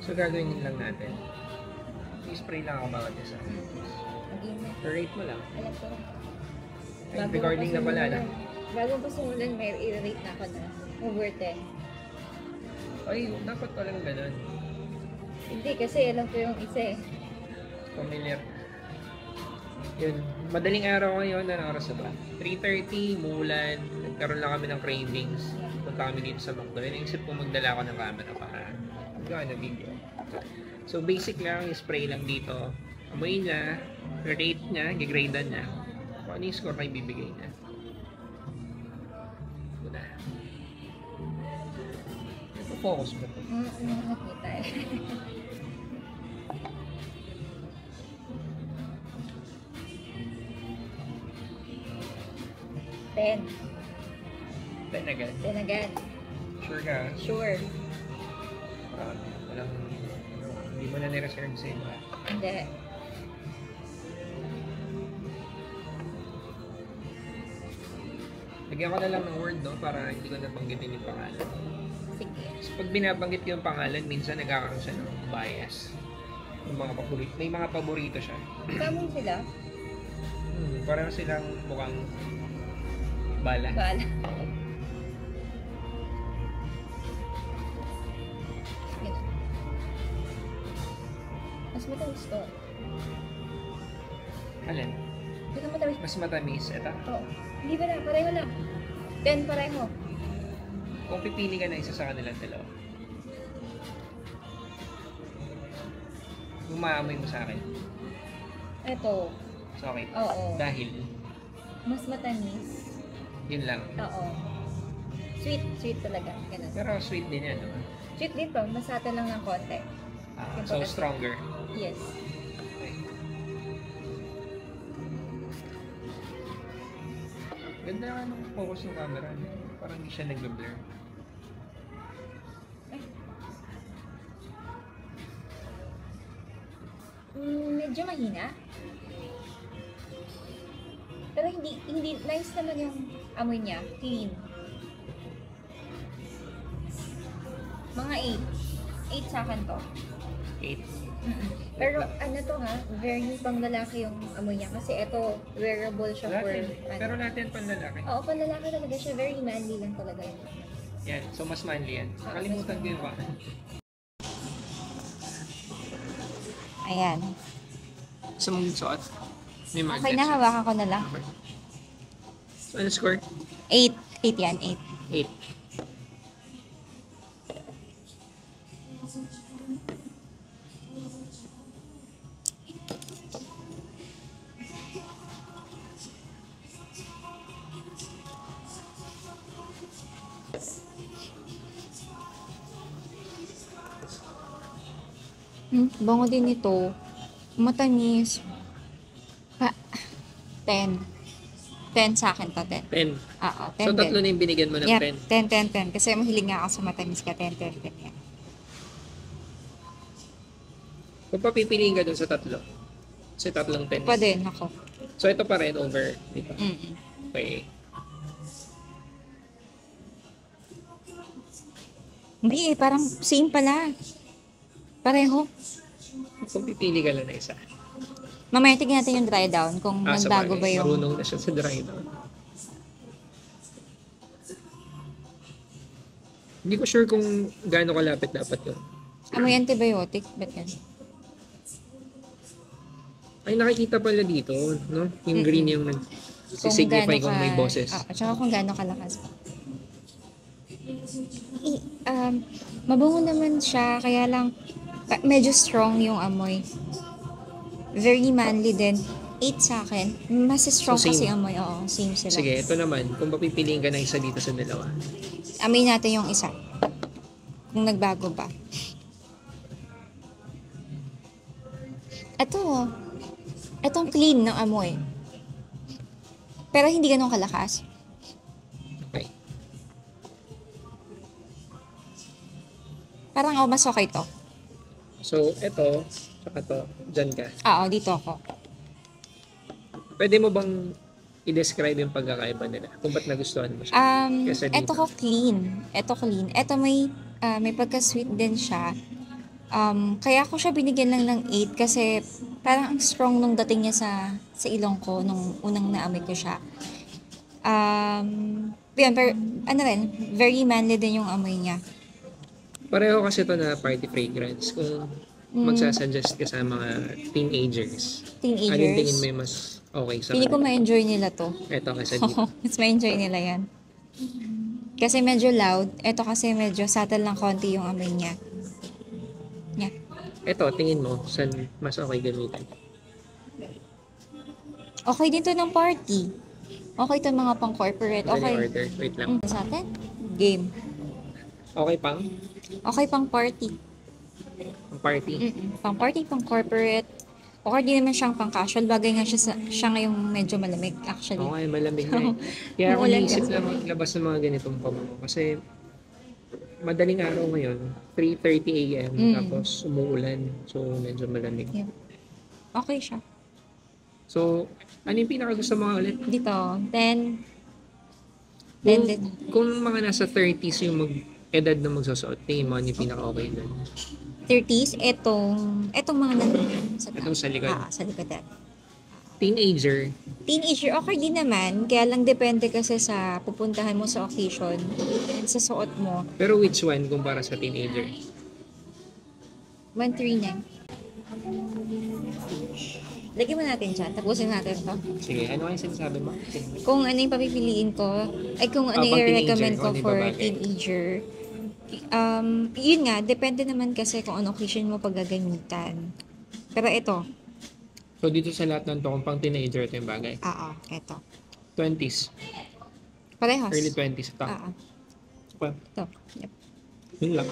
So, gagawin lang natin. I-spray lang ako bawat isa. Rate mo lang. Alam ko. Recording na pala, na? Bago pa sumulan, may i-rate na ako na. Over 10. Ay, dapat palang ganun. Hindi, kasi alam ko yung isa eh. Familiar. Yun. Madaling araw ngayon. Anong oras na ba? 3:30, mulan. Nagkaroon lang kami ng cravings. Punta kami dito sa McDo. Naisip ko magdala ako ng camera para gawin na video. So, basic lang. Spray lang dito. Amoy niya. Rate niya. Gigradean niya. Kung ano yung score na ibibigay niya. Ito na. Ito focus ba ito? Nakita eh. 10. 10 agad. 10 agad. Sure ka? Sure. Walang, hindi mo na nireserve sa iba. Hindi. Lagyan ko na lang ng word, no? Para hindi ko nabanggitin yung pangalan. Sige. So, pag binabanggit ko yung pangalan, minsan nagkakaroon siya ng bias. Yung mga paborito. May mga paborito siya. Kamong sila? Parang silang mukhang bala. Bala. Ganun. Mas matamis to. Alin? Hindi ka matamis. Mas matamis. Ito. Oo. Hindi ba na? Pareho lang. 10 pareho. Kung pipili ka na isa sa kanilang dalawa. Umaamoy mo sa akin. Ito. So, okay. Oo. Dahil, Mas matamis. yun lang. Oo. Sweet. Sweet talaga. Ganun. Pero sweet din yan, no? Sweet din to. Masata lang ng konti. So, stronger. Yes. Okay. Ganda nga nung focus ng camera. Parang hindi siya nag-blur. Medyo mahina. Pero hindi nice naman yung amoy niya. Clean. Mga 8. 8 sa akin to. 8. Pero ano to ha, very pang lalaki yung amoy niya. Kasi ito, wearable siya for... Pero natin panlalaki. Oo, pang lalaki talaga siya. Very manly lang talaga yun. Yan. So, mas manly yan. Nakalimutan ko yung ba? Ayan. Gusto mong suot? May magnet. Okay na, hawakan ko na lang. So, ano score? 8. 8 yan, 8. 8. Bango din ito. Matamis. 10. 10 sa akin to, 10. 10. Oo, 10. So, tatlo na yung binigyan mo ng Yep, 10. 10. Kasi mahilig nga ako sa matamis ka, 10. Yan. Kung papipiliin ka dun sa tatlo. Sa tatlong 10. Pa din, ako. So, ito pa rin over dito. Mm-mm. Okay. Hindi parang same pala. Pareho. Kung pipili ka lang na isa. Mamaya tignan natin yung dry down kung nagbago ba yung... Marunong na siya sa dry down. Hindi ko sure kung gaano kalapit dapat yun. Amoy antibiotic. Ba't yan? Ay, nakikita pala dito, no? Yung green yung nag-signify kung may boses. At saka kung gaano kalakas. Mabango naman siya, kaya lang medyo strong yung amoy. Very manly din. 8 sa akin. Mas strong So, kasi amoy. Oo, same sila. Sige, ito naman. Kung papipiliin ka ng isa dito sa dalawa. Amoy natin yung isa. Kung nagbago ba. Ito. Itong clean ng amoy. Pero hindi ganun kalakas. Okay. Parang mas okay to. So, ito, saka to, dyan ka. Oo, dito ako. Pwede mo bang i-describe yung pagkakaiba nila? Kung ba't nagustuhan mo siya? Kasi Ito ko clean. Ito clean. Ito may pagka-sweet din siya. Kaya ako siya binigyan lang ng 8 kasi parang ang strong nung dating niya sa ilong ko nung unang naamoy ko siya. Yun, pero, ano rin, very manly din yung amoy niya. Pareho kasi to na party fragrance. Kung magsasuggest ka sa mga teenagers, alin tingin mo yung mas okay sa Pili ko kanila? ma-enjoy nila to. Ito kaysa dito. Mas ma-enjoy nila yan. Kasi medyo loud. Ito kasi medyo subtle lang konti yung amoy niya. Yeah. Ito, tingin mo, saan mas okay gamitin? Okay din to ng party. Okay to mga pang-corporate. Dali Okay. order. Wait lang. Sa atin? Game. Okay pang? Okay pang party. Ang party? Pang party, pang corporate. Okay din naman siyang pang casual. Bagay nga siya ngayong medyo malamig actually. Okay, malamig na eh. Kaya ako Umuulan naisip kasi. na maglabas ng mga ganitong pabango. Kasi madaling araw ngayon, 3:30 a.m. Tapos umuulan. So, medyo malamig. Yeah. Okay siya. So, ano yung pinakagusto mo ulit? Dito, 10. Kung, Then, kung mga nasa 30s yung edad na magsusuot, tingin mo ano yung pinaka-okay doon? 30s, etong mga nandun sa Itong sa likod. sa likod. Teenager, Teenager, okay din naman. Kaya lang depende kasi sa pupuntahan mo sa occasion and sa suot mo. pero which one kumpara sa teenager? 139. Lagyan mo natin dyan. Tapusin natin to. Sige, ano yung sinasabi mo? Kung ano yung papipiliin ko, ay kung ano pang yung teenager, recommend ko kung ano yung for babagay. teenager. Yun nga, depende naman kasi kung ano occasion mo paggagamitan. Pero ito, So, dito sa lahat ng to, kung pang teenager, ito yung bagay. ito. 20s, Parehas. early 20s ito. Oo, Okay, ito. Yep. yun lang.